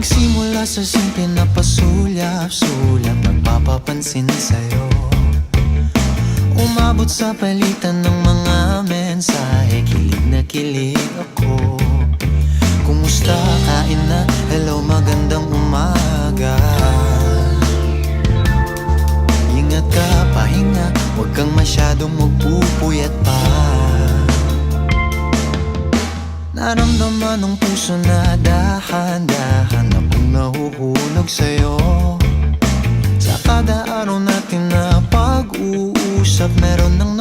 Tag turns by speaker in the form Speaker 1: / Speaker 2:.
Speaker 1: Nagsimula sa simple na pasulyap-sulyap, nagpapapansin sa'yo. Umabot sa palitan ng mga mensahe, kilig na kilig ako. Kumusta, kain na, hello, magandang umaga. Ingat ka, pahinga, huwag kang masyadong magpupuyat pa. Naramdaman ng puso na dahan-dahan akong nahuhulog sa'yo. Sa kada araw natin na pag-uusap, meron nang